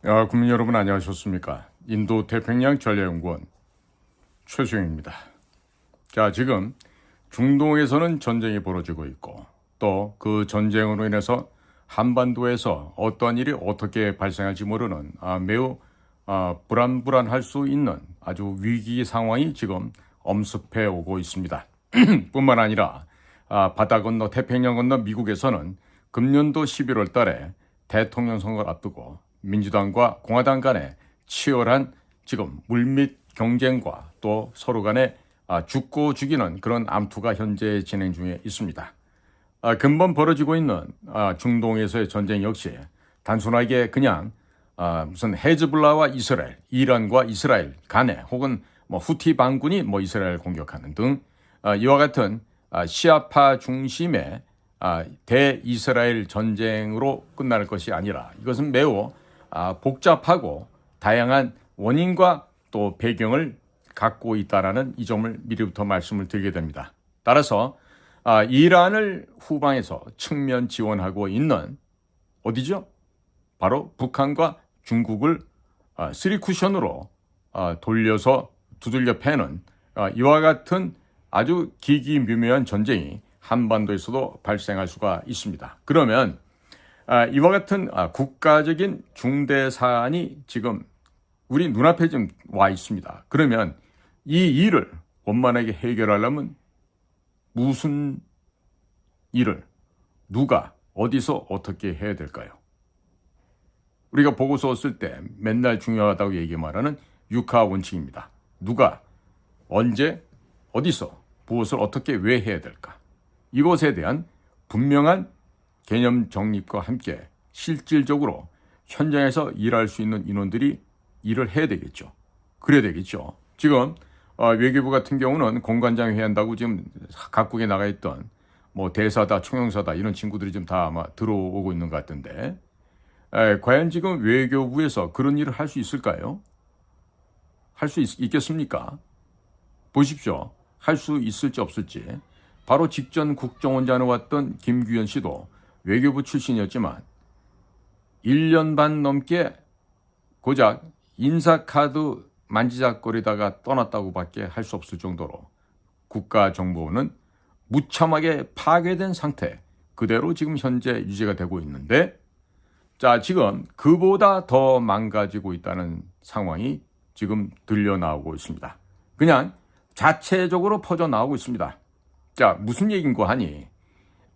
국민 여러분 안녕하셨습니까? 인도 태평양 전략연구원 최수영입니다. 자, 지금 중동에서는 전쟁이 벌어지고 있고 또 그 전쟁으로 인해서 한반도에서 어떠한 일이 어떻게 발생할지 모르는 매우 불안할 수 있는 아주 위기 상황이 지금 엄습해 오고 있습니다. 뿐만 아니라 바다 건너 태평양 건너 미국에서는 금년도 11월 달에 대통령 선거를 앞두고 민주당과 공화당 간의 치열한 지금 물밑 경쟁과 또 서로 간에 죽고 죽이는 그런 암투가 현재 진행 중에 있습니다. 근본 벌어지고 있는 중동에서의 전쟁 역시 단순하게 그냥 무슨 헤즈볼라와 이스라엘, 이란과 이스라엘 간에 혹은 후티 반군이 이스라엘 공격하는 등 이와 같은 시아파 중심의 대이스라엘 전쟁으로 끝날 것이 아니라 이것은 매우 복잡하고 다양한 원인과 또 배경을 갖고 있다라는 이 점을 미리부터 말씀을 드리게 됩니다. 따라서 이란을 후방에서 측면 지원하고 있는 어디죠? 바로 북한과 중국을 쓰리쿠션으로 돌려서 두들겨 패는 이와 같은 아주 기기묘묘한 전쟁이 한반도에서도 발생할 수가 있습니다. 그러면 이와 같은 국가적인 중대 사안이 지금 우리 눈앞에 좀 와 있습니다. 그러면 이 일을 원만하게 해결하려면 무슨 일을 누가 어디서 어떻게 해야 될까요? 우리가 보고서 쓸 때 맨날 중요하다고 얘기 말하는 육하 원칙입니다. 누가 언제 어디서 무엇을 어떻게 왜 해야 될까? 이것에 대한 분명한 개념 정립과 함께 실질적으로 현장에서 일할 수 있는 인원들이 일을 해야 되겠죠. 그래야 되겠죠. 지금 외교부 같은 경우는 공관장 회의한다고 지금 각국에 나가 있던 대사다, 총영사다 이런 친구들이 지금 다 아마 들어오고 있는 것 같은데 과연 지금 외교부에서 그런 일을 할 수 있을까요? 할 수 있겠습니까? 보십시오. 할 수 있을지 없을지. 바로 직전 국정원장을 왔던 김규현 씨도 외교부 출신이었지만 1년 반 넘게 고작 인사카드 만지작거리다가 떠났다고밖에 할 수 없을 정도로 국가정보는 무참하게 파괴된 상태 그대로 지금 현재 유지가 되고 있는데 지금 그보다 더 망가지고 있다는 상황이 지금 들려 나오고 있습니다. 그냥 자체적으로 퍼져 나오고 있습니다. 무슨 얘기인고 하니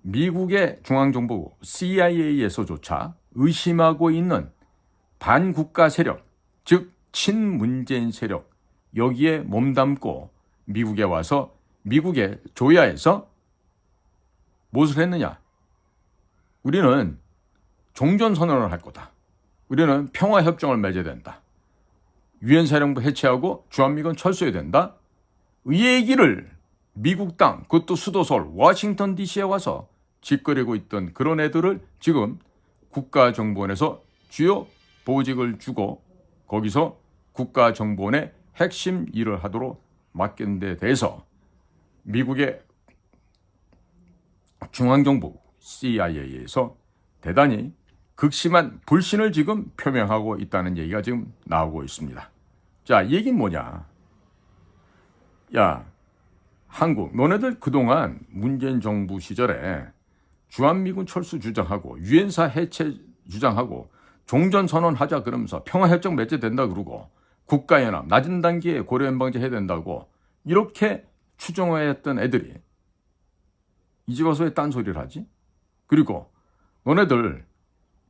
미국의 중앙정보국 CIA에서조차 의심하고 있는 반국가 세력, 즉 친문재인 세력 여기에 몸담고 미국에 와서 미국의 조야에서 무엇을 했느냐? 우리는 종전선언을 할 거다. 우리는 평화협정을 맺어야 된다. 유엔사령부 해체하고 주한미군 철수해야 된다. 이 얘기를 미국 땅, 그것도 수도 서울, 워싱턴 DC에 와서 짓거리고 있던 그런 애들을 지금 국가정보원에서 주요 보직을 주고 거기서 국가정보원의 핵심 일을 하도록 맡긴 데 대해서 미국의 중앙정부 CIA에서 대단히 극심한 불신을 지금 표명하고 있다는 얘기가 지금 나오고 있습니다. 이 얘기는 뭐냐? 한국, 너네들 그동안 문재인 정부 시절에 주한미군 철수 주장하고 유엔사 해체 주장하고 종전선언하자 그러면서 평화협정 맺어야 된다 그러고 국가연합, 낮은 단계에 고려연방제 해야 된다고 이렇게 추정했던 애들이 이제 와서 왜 딴소리를 하지? 그리고 너네들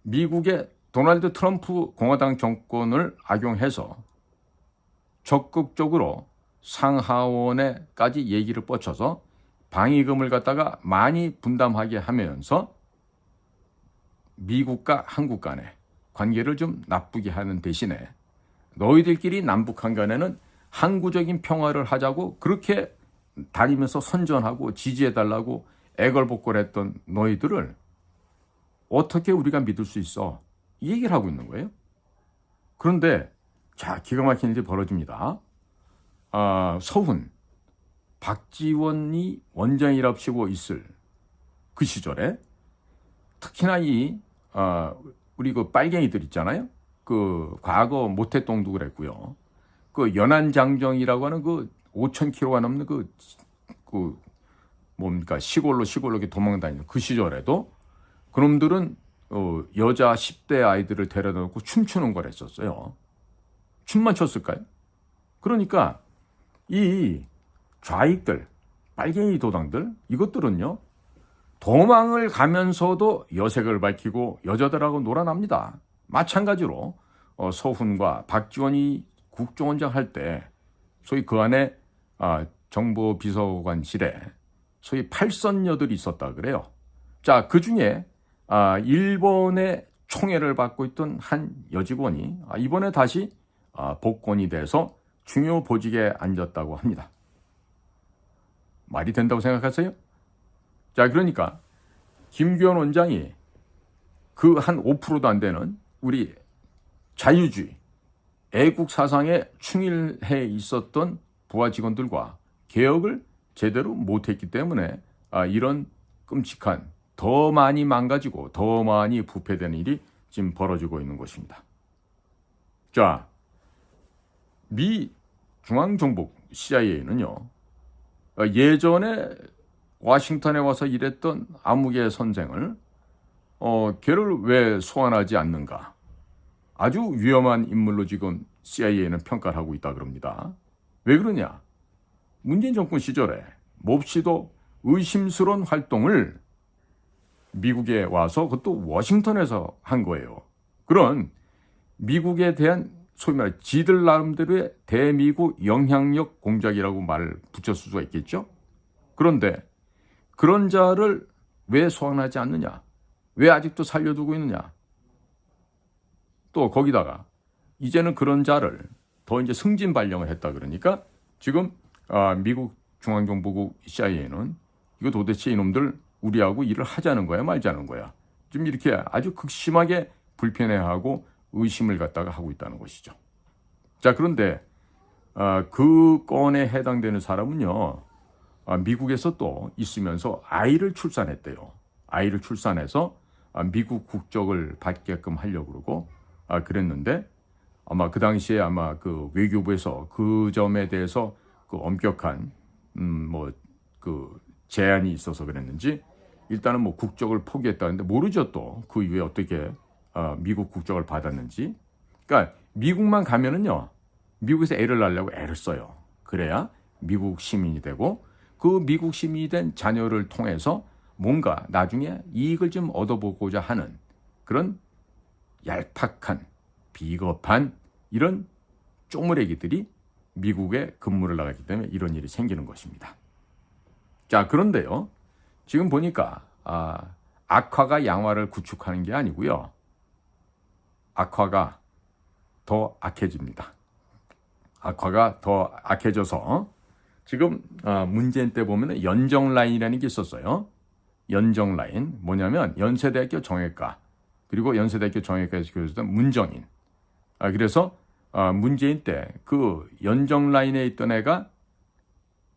미국의 도널드 트럼프 공화당 정권을 악용해서 적극적으로 상하원에까지 얘기를 뻗쳐서 방위금을 갖다가 많이 분담하게 하면서 미국과 한국 간의 관계를 좀 나쁘게 하는 대신에 너희들끼리 남북한 간에는 항구적인 평화를 하자고 그렇게 다니면서 선전하고 지지해달라고 애걸복걸했던 너희들을 어떻게 우리가 믿을 수 있어? 이 얘기를 하고 있는 거예요. 그런데 기가 막힌 일이 벌어집니다. 서훈, 박지원이 원장이랍시고 있을 그 시절에 특히나 우리 그 빨갱이들 있잖아요. 그 과거 모태똥도 그랬고요. 그 연안장정이라고 하는 그 5,000km가 넘는 그 뭡니까 시골로 이렇게 도망다니는 그 시절에도 그놈들은 여자 10대 아이들을 데려다 놓고 춤추는 걸 했었어요. 춤만 췄을까요? 그러니까 이 좌익들, 빨갱이 도당들 이것들은요. 도망을 가면서도 여색을 밝히고 여자들하고 놀아납니다. 마찬가지로 서훈과 박지원이 국정원장 할 때 소위 그 안에 정보비서관실에 소위 팔선녀들이 있었다 그래요. 자, 그 중에 일본의 총애를 받고 있던 한 여직원이 이번에 다시 복권이 돼서 중요 보직에 앉았다고 합니다. 말이 된다고 생각하세요? 자, 그러니까 김규현 원장이 그 한 5%도 안 되는 우리 자유주의, 애국 사상에 충실해 있었던 부하 직원들과 개혁을 제대로 못했기 때문에 이런 끔찍한 더 많이 망가지고 더 많이 부패되는 일이 지금 벌어지고 있는 것입니다. 자, 미 중앙정복 CIA는요. 예전에 워싱턴에 와서 일했던 암흑의 선생을 걔를 왜 소환하지 않는가? 아주 위험한 인물로 지금 CIA는 평가를 하고 있다 그럽니다. 왜 그러냐? 문재인 정권 시절에 몹시도 의심스러운 활동을 미국에 와서 그것도 워싱턴에서 한 거예요. 그런 미국에 대한 소위 말해 지들 나름대로의 대미국 영향력 공작이라고 말을 붙였을 수가 있겠죠. 그런데 그런 자를 왜 소환하지 않느냐? 왜 아직도 살려두고 있느냐? 또 거기다가 이제는 그런 자를 더 이제 승진 발령을 했다 그러니까 지금 미국 중앙정보국 CIA는 이거 도대체 이놈들 우리하고 일을 하자는 거야 말자는 거야. 지금 이렇게 아주 극심하게 불편해하고 의심을 갖다가 하고 있다는 것이죠. 자, 그런데 그 건에 해당되는 사람은요. 미국에서 또 있으면서 아이를 출산했대요. 아이를 출산해서 미국 국적을 받게끔 하려고 그러고 그랬는데 아마 그 당시에 아마 그 외교부에서 그 점에 대해서 그 엄격한 그 제한이 있어서 그랬는지 일단은 뭐 국적을 포기했다는데 모르죠. 또 그 이후에 어떻게 미국 국적을 받았는지. 그러니까 미국만 가면은요. 미국에서 애를 낳으려고 애를 써요. 그래야 미국 시민이 되고 그 미국 시민이 된 자녀를 통해서 뭔가 나중에 이익을 좀 얻어보고자 하는 그런 얄팍한 비겁한 이런 쪼무레기들이 미국에 근무를 나갔기 때문에 이런 일이 생기는 것입니다. 자, 그런데요. 지금 보니까 악화가 양화를 구축하는 게 아니고요. 악화가 더 악해집니다. 악화가 더 악해져서 지금 문재인 때 보면 연정 라인이라는 게 있었어요. 연정 라인 뭐냐면 연세대학교 정외과 그리고 연세대학교 정외과에서 교수했던 문정인. 그래서 문재인 때 그 연정 라인에 있던 애가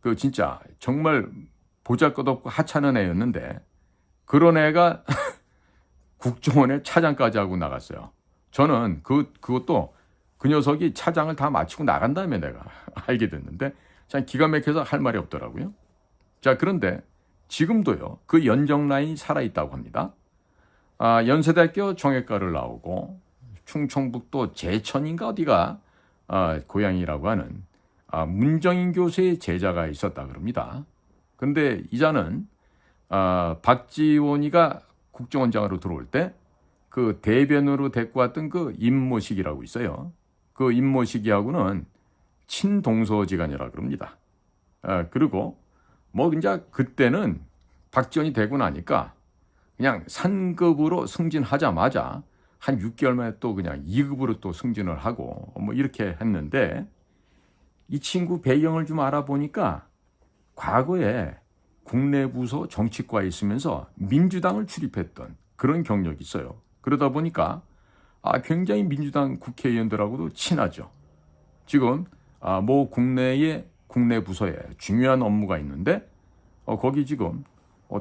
그 진짜 정말 보잘것없고 하찮은 애였는데 그런 애가 국정원에 차장까지 하고 나갔어요. 저는 그것도 그 녀석이 차장을 다 마치고 나간 다음에 내가 알게 됐는데 참 기가 막혀서 할 말이 없더라고요. 자, 그런데 지금도요. 그 연정 라인이 살아있다고 합니다. 연세대학교 정외과를 나오고 충청북도 제천인가 어디가 고향이라고 하는 문정인 교수의 제자가 있었다 그럽니다. 근데 이자는 박지원이가 국정원장으로 들어올 때 그 대변으로 데리고 왔던 그 임모식이라고 있어요. 그 임모식이하고는 친동서지간이라 그럽니다. 그리고 뭐 이제 그때는 박지원이 되고 나니까 그냥 상급으로 승진하자마자 한 6개월 만에 또 그냥 2급으로 또 승진을 하고 뭐 이렇게 했는데 이 친구 배경을 좀 알아보니까 과거에 국내 부서 정치과에 있으면서 민주당을 출입했던 그런 경력이 있어요. 그러다 보니까 굉장히 민주당 국회의원들하고도 친하죠. 지금 뭐 국내 부서에 중요한 업무가 있는데 거기 지금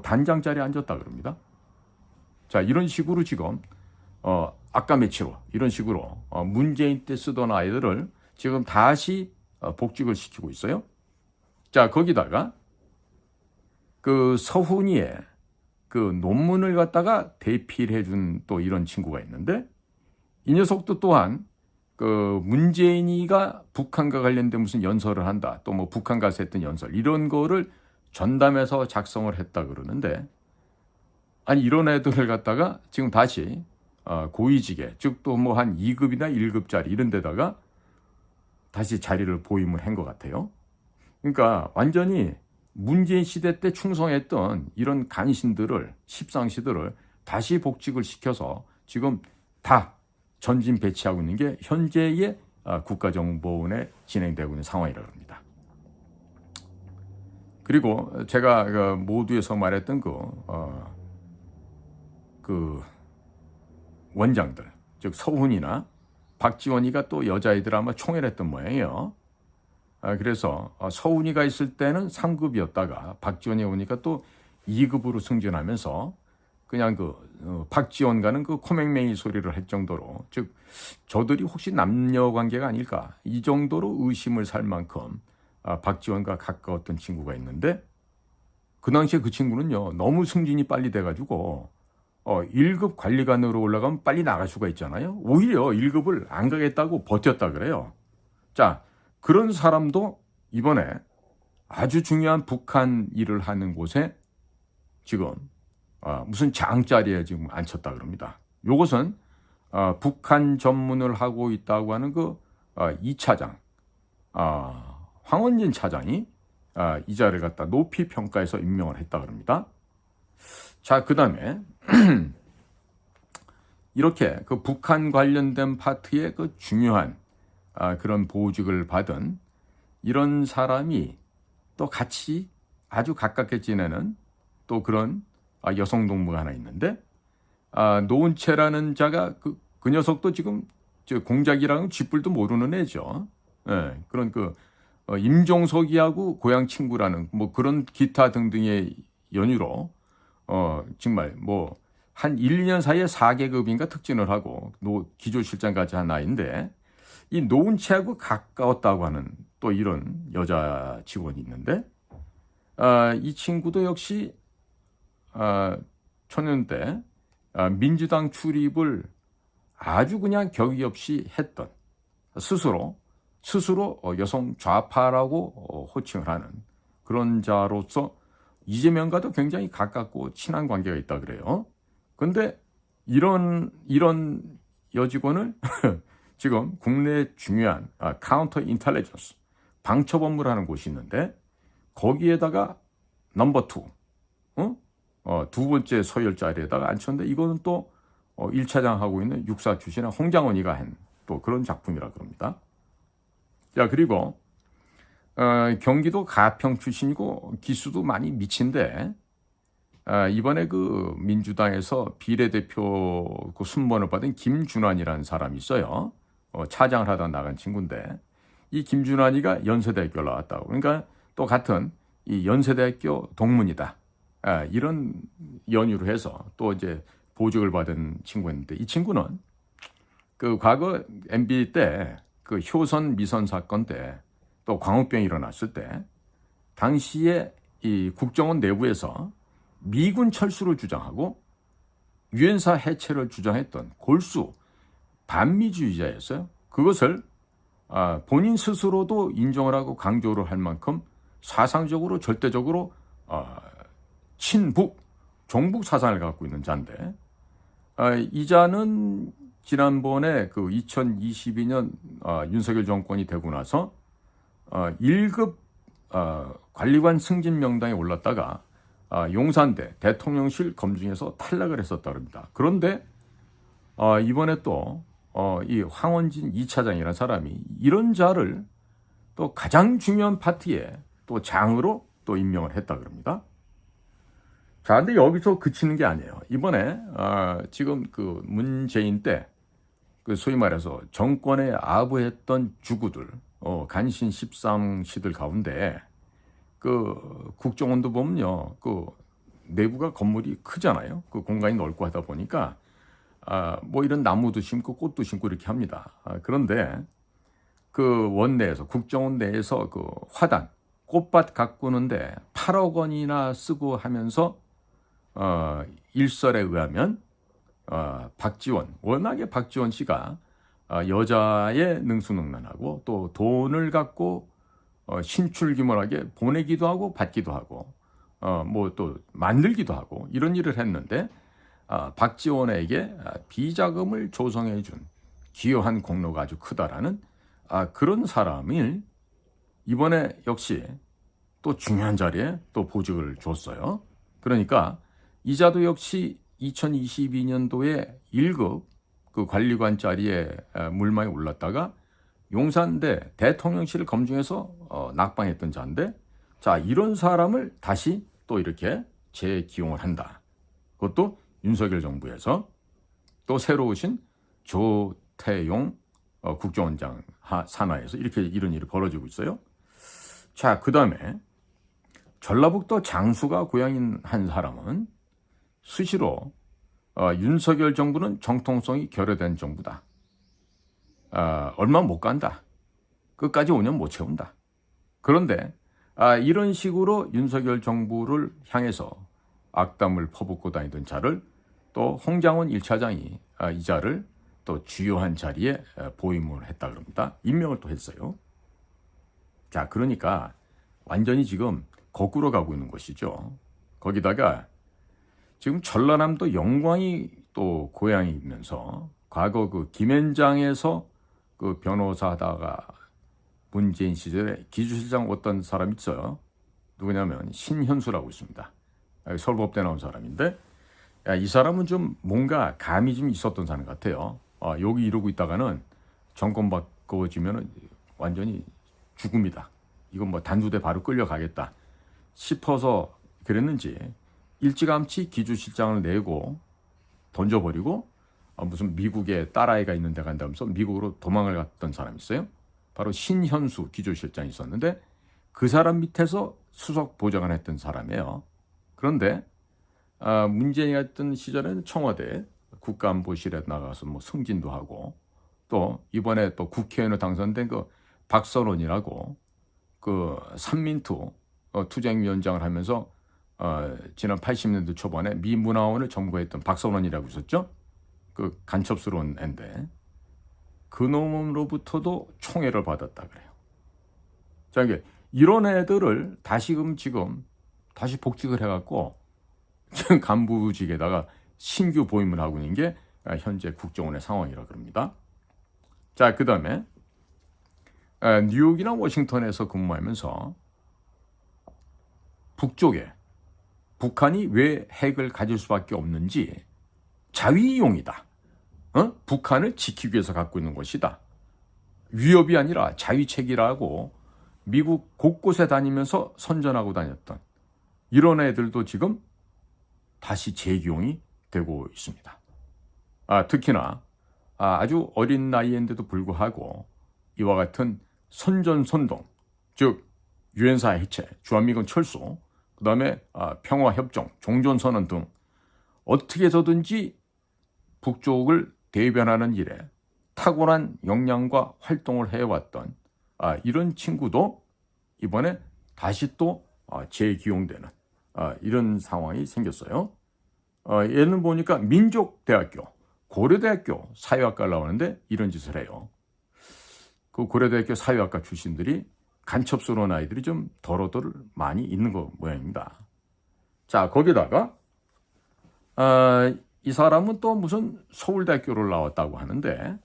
단장 자리에 앉았다 그럽니다. 자, 이런 식으로 지금 아까 며칠로 이런 식으로 문재인 때 쓰던 아이들을 지금 다시 복직을 시키고 있어요. 자, 거기다가 그 서훈이의 그 논문을 갖다가 대필 해준 또 이런 친구가 있는데, 이 녀석도 또한 그 문재인이가 북한과 관련된 무슨 연설을 한다, 또 뭐 북한 가서 했던 연설 이런 거를 전담해서 작성을 했다 그러는데, 아니 이런 애들을 갖다가 지금 다시 고위직에, 즉 또 뭐 한 2급이나 1급짜리 이런 데다가 다시 자리를 보임을 한 것 같아요. 그러니까 완전히 문재인 시대 때 충성했던 이런 간신들을, 십상시들을 다시 복직을 시켜서 지금 다 전진 배치하고 있는 게 현재의 국가정보원에 진행되고 있는 상황이라고 합니다. 그리고 제가 그 모두에서 말했던 그 원장들, 즉 서훈이나 박지원이가 또 여자아이들 아마 총애했던 모양이에요. 그래서 서훈이가 있을 때는 3급이었다가 박지원이 오니까 또 2급으로 승진하면서 그냥 박지원과는 그 코맹맹이 소리를 할 정도로, 즉 저들이 혹시 남녀 관계가 아닐까 이 정도로 의심을 살 만큼 박지원과 가까웠던 친구가 있는데, 그 당시에 그 친구는요 너무 승진이 빨리 돼가지고 1급 관리관으로 올라가면 빨리 나갈 수가 있잖아요. 오히려 1급을 안 가겠다고 버텼다 그래요. 자, 그런 사람도 이번에 아주 중요한 북한 일을 하는 곳에 지금 무슨 장자리에 지금 앉혔다 그럽니다. 요것은 북한 전문을 하고 있다고 하는 그 2차장 황원진 차장이 이 자리를 갖다 높이 평가해서 임명을 했다 그럽니다. 자, 그 다음에 이렇게 그 북한 관련된 파트의 그 중요한 그런 보직을 받은 이런 사람이 또 같이 아주 가깝게 지내는 또 그런 여성 동무가 하나 있는데, 노은채라는 자가 그 녀석도 지금 공작이랑 쥐뿔도 모르는 애죠. 예, 그런 임종석이하고 고향 친구라는 뭐 그런 기타 등등의 연유로 정말 뭐 한 1, 2년 사이에 4계급인가 특진을 하고 기조실장까지 한 나이인데, 이 노은채하고 가까웠다고 하는 또 이런 여자 직원이 있는데, 이 친구도 역시 초년 때 민주당 출입을 아주 그냥 격의 없이 했던, 스스로 여성 좌파라고 호칭을 하는 그런 자로서 이재명과도 굉장히 가깝고 친한 관계가 있다 그래요. 그런데 이런 여직원을 지금 국내 중요한 카운터 인텔리전스 방첩 업무를 하는 곳이 있는데, 거기에다가 넘버 2 두 번째 서열 자리에다가 앉혔는데, 이거는 또 1차장 하고 있는 육사 출신의 홍장원이가 한 또 그런 작품이라 그럽니다. 자, 그리고 경기도 가평 출신이고 기수도 많이 미친데, 이번에 그 민주당에서 비례대표 그 순번을 받은 김준환이라는 사람이 있어요. 차장을 하다 나간 친구인데, 이 김준환이가 연세대학교 나왔다고. 그러니까 또 같은 이 연세대학교 동문이다. 이런 연유로 해서 또 이제 보직을 받은 친구였는데, 이 친구는 그 과거 MB 때 그 효선 미선 사건 때 또 광우병이 일어났을 때 당시에 이 국정원 내부에서 미군 철수를 주장하고 유엔사 해체를 주장했던 골수 반미주의자였어요. 그것을 본인 스스로도 인정을 하고 강조를 할 만큼 사상적으로 절대적으로 친북, 종북 사상을 갖고 있는 자인데, 이 자는 지난번에 그 2022년 윤석열 정권이 되고 나서 1급 관리관 승진 명단에 올랐다가 용산대 대통령실 검증에서 탈락을 했었다 그럽니다. 그런데 이번에 또 이 황원진 2차장이라는 사람이 이런 자를 또 가장 중요한 파트에 또 장으로 또 임명을 했다 그럽니다. 자, 근데 여기서 그치는 게 아니에요. 이번에 지금 그 문재인 때 그 소위 말해서 정권에 아부했던 주구들, 간신 13시들 가운데 그 국정원도 보면요, 그 내부가 건물이 크잖아요. 그 공간이 넓고 하다 보니까 뭐 이런 나무도 심고 꽃도 심고 이렇게 합니다. 그런데 그 원내에서 국정원 내에서 그 화단 꽃밭 가꾸는데 8억 원이나 쓰고 하면서 일설에 의하면 박지원 워낙에 박지원 씨가 여자의 능수능란하고 또 돈을 갖고 신출귀몰하게 보내기도 하고 받기도 하고 뭐 또 만들기도 하고 이런 일을 했는데 박지원에게 비자금을 조성해 준 기여한 공로가 아주 크다라는 그런 사람을 이번에 역시 또 중요한 자리에 또 보직을 줬어요. 그러니까 이자도 역시 2022년도에 1급 그 관리관 자리에 물망에 올랐다가 용산대 대통령실을 검증해서 낙방했던 자인데 자 이런 사람을 다시 또 이렇게 재기용을 한다. 그것도 윤석열 정부에서 또 새로 오신 조태용 국정원장 산하에서 이렇게 이런 일이 벌어지고 있어요. 자, 그 다음에 전라북도 장수가 고향인 한 사람은 수시로 윤석열 정부는 정통성이 결여된 정부다. 얼마 못 간다. 끝까지 5년 못 채운다. 그런데 이런 식으로 윤석열 정부를 향해서 악담을 퍼붓고 다니던 자를 또 홍장원 1차장이 이 자를 또 주요한 자리에 보임을 했다 그럽니다. 임명을 또 했어요. 자, 그러니까 완전히 지금 거꾸로 가고 있는 것이죠. 거기다가 지금 전라남도 영광이 또 고향이면서 과거 그 김앤장에서 그 변호사 하다가 문재인 시절에 기주실장 어떤 사람이 있어요. 누구냐면 신현수라고 있습니다. 서울법대 나온 사람인데 이 사람은 좀 뭔가 감이 좀 있었던 사람 같아요. 여기 이러고 있다가는 정권 바꿔지면 완전히 죽음이다. 이건 뭐 단두대 바로 끌려가겠다 싶어서 그랬는지 일찌감치 기주실장을 내고 던져버리고 무슨 미국에 딸아이가 있는 데 간다면서 미국으로 도망을 갔던 사람이 있어요. 바로 신현수 기주실장이 있었는데 그 사람 밑에서 수석 보좌관 했던 사람이에요. 그런데 문재인이 했던 시절에는 청와대 국가안보실에 나가서 뭐 승진도 하고 또 이번에 또 국회의원으로 당선된 그 박선원이라고 그 삼민투 투쟁위원장을 하면서 지난 80년대 초반에 미 문화원을 점거했던 박선원이라고 있었죠. 그 간첩스러운 앤데 그 놈으로부터도 총애를 받았다 그래요. 자, 이게 이런 애들을 다시금 지금 다시 복직을 해갖고 지금 간부직에다가 신규 보임을 하고 있는 게 현재 국정원의 상황이라 그럽니다. 자, 그 다음에 뉴욕이나 워싱턴에서 근무하면서 북쪽에 북한이 왜 핵을 가질 수밖에 없는지 자위이용이다. 북한을 지키기 위해서 갖고 있는 것이다. 위협이 아니라 자위책이라고 미국 곳곳에 다니면서 선전하고 다녔던 이런 애들도 지금 다시 재기용이 되고 있습니다. 특히나 아주 어린 나이인데도 불구하고 이와 같은 선전선동, 즉 유엔사 해체, 주한미군 철수, 그 다음에 평화협정, 종전선언 등 어떻게 해서든지 북쪽을 대변하는 일에 탁월한 역량과 활동을 해왔던 이런 친구도 이번에 다시 또 재기용되는 이런 상황이 생겼어요. 얘는 보니까 민족대학교, 고려대학교 사회학과를 나오는데 이런 짓을 해요. 그 고려대학교 사회학과 출신들이 간첩스러운 아이들이 좀 더러더러 많이 있는 거 모양입니다. 자, 거기다가 이 사람은 또 무슨 서울대학교를 나왔다고 하는데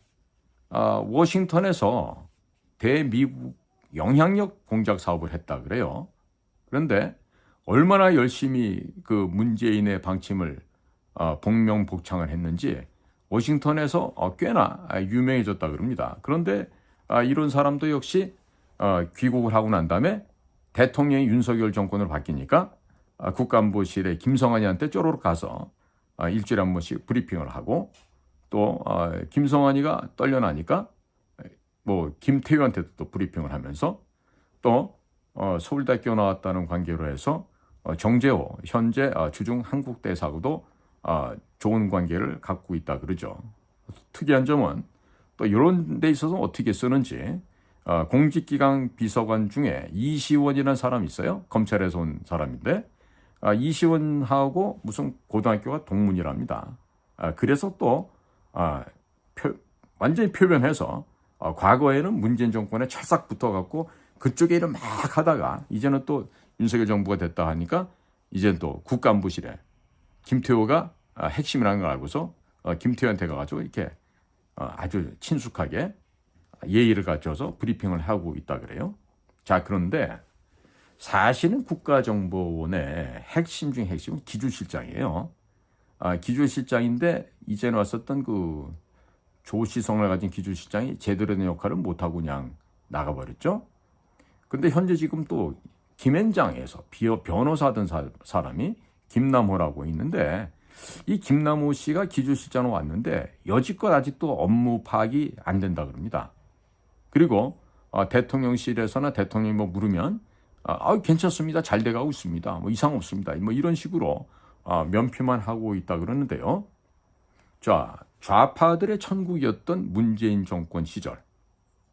워싱턴에서 대미국 영향력 공작 사업을 했다 그래요. 그런데 얼마나 열심히 그 문재인의 방침을 복명복창을 했는지 워싱턴에서 꽤나 유명해졌다 그럽니다. 그런데 이런 사람도 역시 귀국을 하고 난 다음에 대통령이 윤석열 정권으로 바뀌니까 국가안보실에 김성환이한테 쪼로록 가서 일주일에 한 번씩 브리핑을 하고 또 김성환이가 떨려나니까 뭐 김태효한테도 또 브리핑을 하면서 또 서울대학교 나왔다는 관계로 해서 정재호 현재 주중 한국대사하고도 좋은 관계를 갖고 있다 그러죠. 특이한 점은 또 이런 데 있어서 어떻게 쓰는지 공직기강 비서관 중에 이시원이라는 사람이 있어요. 검찰에서 온 사람인데 이시원하고 무슨 고등학교가 동문이랍니다. 그래서 또 완전히 표변해서 과거에는 문재인 정권에 찰싹 붙어갖고 그쪽에 일을 막 하다가 이제는 또 윤석열 정부가 됐다 하니까 이제는 또 국가안보실에 김태호가 핵심이라는 걸 알고서 김태호한테 가가지고 이렇게 아주 친숙하게 예의를 갖춰서 브리핑을 하고 있다 그래요. 자, 그런데 사실은 국가정보원의 핵심 중 핵심은 기조실장이에요. 기조실장인데 이제는 왔었던 그 조시성을 가진 기조실장이 제대로 된 역할을 못하고 그냥 나가버렸죠. 근데 현재 지금 또 김앤장에서 변호사 하던 사람이 김남호라고 있는데 이 김남호 씨가 기조실장으로 왔는데 여지껏 아직도 업무 파악이 안 된다 그럽니다. 그리고 대통령실에서나 대통령이 뭐 물으면 괜찮습니다. 잘 돼가고 있습니다. 뭐 이상 없습니다. 뭐 이런 식으로 면피만 하고 있다 그러는데요. 자, 좌파들의 천국이었던 문재인 정권 시절,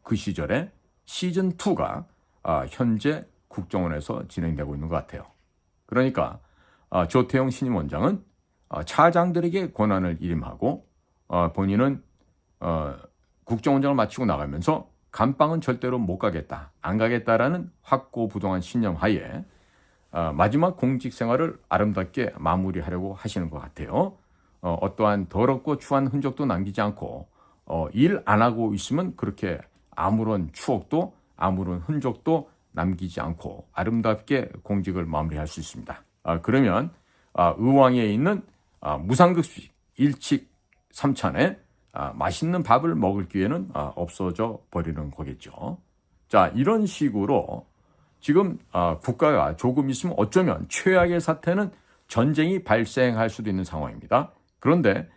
그 시절에 시즌2가 현재 국정원에서 진행되고 있는 것 같아요. 그러니까 조태용 신임 원장은 차장들에게 권한을 일임하고 본인은 국정원장을 마치고 나가면서 감방은 절대로 못 가겠다, 안 가겠다라는 확고부동한 신념 하에 마지막 공직 생활을 아름답게 마무리하려고 하시는 것 같아요. 어떠한 더럽고 추한 흔적도 남기지 않고 일 안 하고 있으면 그렇게 아무런 추억도 아무런 흔적도 남기지 않고 아름답게 공직을 마무리할 수 있습니다. 그러면 의왕에 있는 무상급식 일식 삼찬에 맛있는 밥을 먹을 기회는 없어져 버리는 거겠죠. 자, 이런 식으로 지금 국가가 조금 있으면 어쩌면 최악의 사태는 전쟁이 발생할 수도 있는 상황입니다. 그런데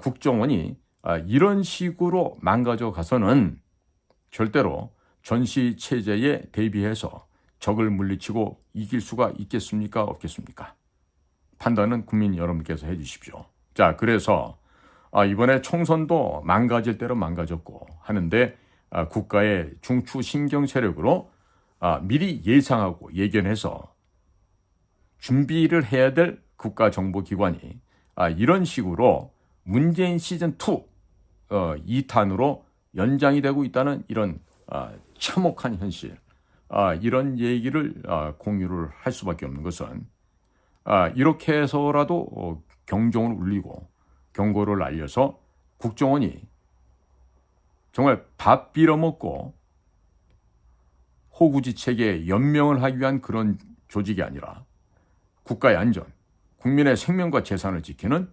국정원이 이런 식으로 망가져 가서는 절대로 전시 체제에 대비해서 적을 물리치고 이길 수가 있겠습니까? 없겠습니까? 판단은 국민 여러분께서 해주십시오. 자, 그래서 이번에 총선도 망가질 대로 망가졌고 하는데 국가의 중추 신경 세력으로 미리 예상하고 예견해서 준비를 해야 될 국가정보기관이 이런 식으로 문재인 시즌2 2탄으로 연장이 되고 있다는 이런 참혹한 현실, 이런 얘기를 공유를 할 수밖에 없는 것은 이렇게 해서라도 경종을 울리고 경고를 알려서 국정원이 정말 밥 빌어먹고 호구지책에 연명을 하기 위한 그런 조직이 아니라 국가의 안전, 국민의 생명과 재산을 지키는,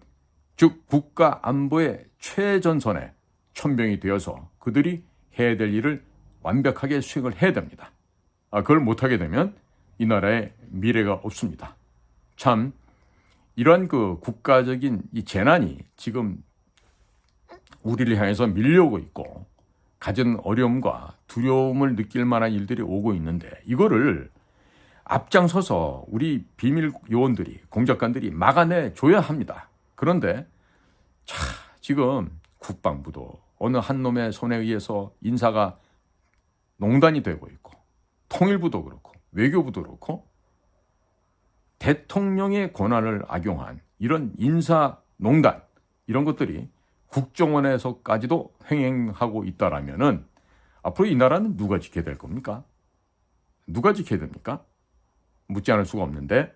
즉 국가 안보의 최전선에 천병이 되어서 그들이 해야 될 일을 완벽하게 수행을 해야 됩니다. 그걸 못하게 되면 이 나라에 미래가 없습니다. 참 이러한 그 국가적인 이 재난이 지금 우리를 향해서 밀려오고 있고 갖은 어려움과 두려움을 느낄 만한 일들이 오고 있는데 이거를 앞장서서 우리 비밀 요원들이, 공작관들이 막아내 줘야 합니다. 그런데 지금 국방부도 어느 한 놈의 손에 의해서 인사가 농단이 되고 있고, 통일부도 그렇고 외교부도 그렇고 대통령의 권한을 악용한 이런 인사 농단, 이런 것들이 국정원에서까지도 횡행하고 있다라면은 앞으로 이 나라는 누가 지켜야 될 겁니까? 누가 지켜야 됩니까? 묻지 않을 수가 없는데,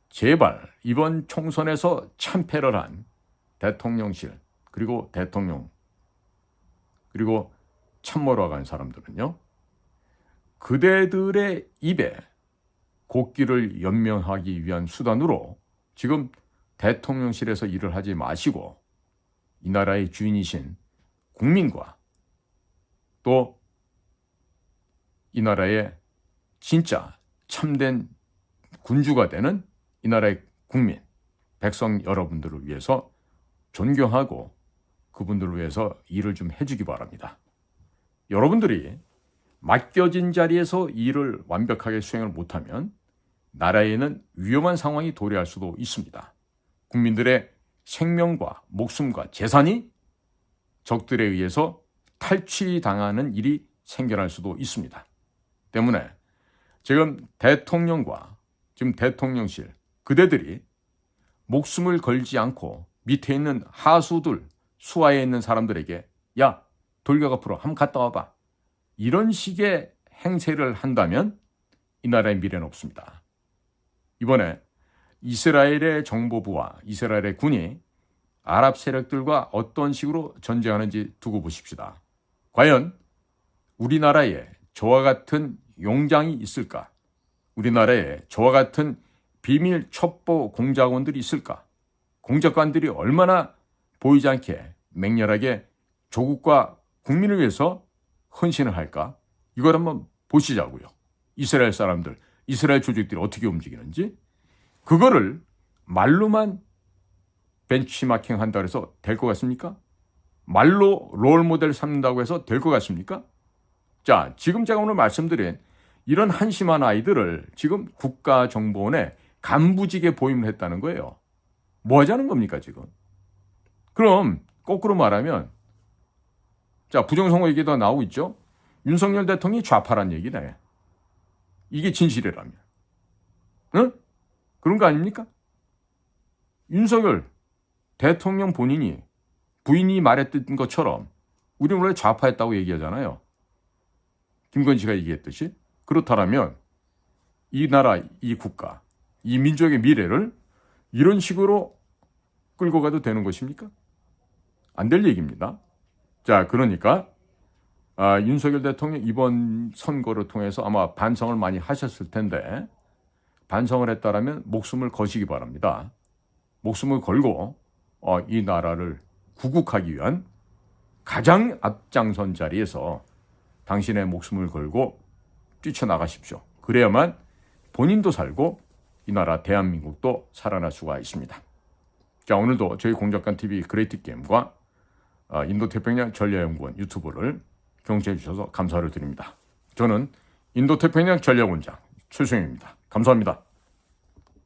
제발 이번 총선에서 참패를 한 대통령실, 그리고 대통령, 그리고 참모로 간 사람들은요, 그대들의 입에 곡기를 연명하기 위한 수단으로 지금 대통령실에서 일을 하지 마시고 이 나라의 주인이신 국민과 또 이 나라의 진짜 참된 군주가 되는 이 나라의 국민, 백성 여러분들을 위해서 존경하고 그분들을 위해서 일을 좀 해주기 바랍니다. 여러분들이 맡겨진 자리에서 일을 완벽하게 수행을 못하면 나라에는 위험한 상황이 도래할 수도 있습니다. 국민들의 생명과 목숨과 재산이 적들에 의해서 탈취당하는 일이 생겨날 수도 있습니다. 때문에 지금 대통령과 지금 대통령실 그대들이 목숨을 걸지 않고 밑에 있는 하수들, 수하에 있는 사람들에게 야, 돌격 앞으로 한번 갔다 와봐. 이런 식의 행세를 한다면 이 나라의 미래는 없습니다. 이번에 이스라엘의 정보부와 이스라엘의 군이 아랍 세력들과 어떤 식으로 전쟁하는지 두고 보십시다. 과연 우리나라에 저와 같은 용장이 있을까? 우리나라에 저와 같은 비밀 첩보 공작원들이 있을까? 공작관들이 얼마나 보이지 않게 맹렬하게 조국과 국민을 위해서 헌신을 할까? 이걸 한번 보시자고요. 이스라엘 사람들, 이스라엘 조직들이 어떻게 움직이는지. 그거를 말로만 벤치마킹 한다고 해서 될 것 같습니까? 말로 롤모델 삼는다고 해서 될 것 같습니까? 자, 지금 제가 오늘 말씀드린 이런 한심한 아이들을 지금 국가정보원에 간부직에 보임을 했다는 거예요. 뭐 하자는 겁니까, 지금? 그럼 거꾸로 말하면 자, 부정선거 얘기도 나오고 있죠? 윤석열 대통령이 좌파란 얘기네. 이게 진실이라면. 응? 그런 거 아닙니까? 윤석열 대통령 본인이 부인이 말했던 것처럼 우리 원래 좌파였다고 얘기하잖아요. 김건희가 얘기했듯이. 그렇다면 이 나라, 이 국가, 이 민족의 미래를 이런 식으로 끌고 가도 되는 것입니까? 안 될 얘기입니다. 자, 그러니까 윤석열 대통령 이번 선거를 통해서 아마 반성을 많이 하셨을 텐데 반성을 했다라면 목숨을 거시기 바랍니다. 목숨을 걸고 이 나라를 구국하기 위한 가장 앞장선 자리에서 당신의 목숨을 걸고 뛰쳐나가십시오. 그래야만 본인도 살고 이 나라 대한민국도 살아날 수가 있습니다. 자, 오늘도 저희 공작관TV 그레이트 게임과 인도태평양 전략연구원 유튜브를 경청해 주셔서 감사를 드립니다. 저는 인도태평양 전략원장 최수영입니다. 감사합니다.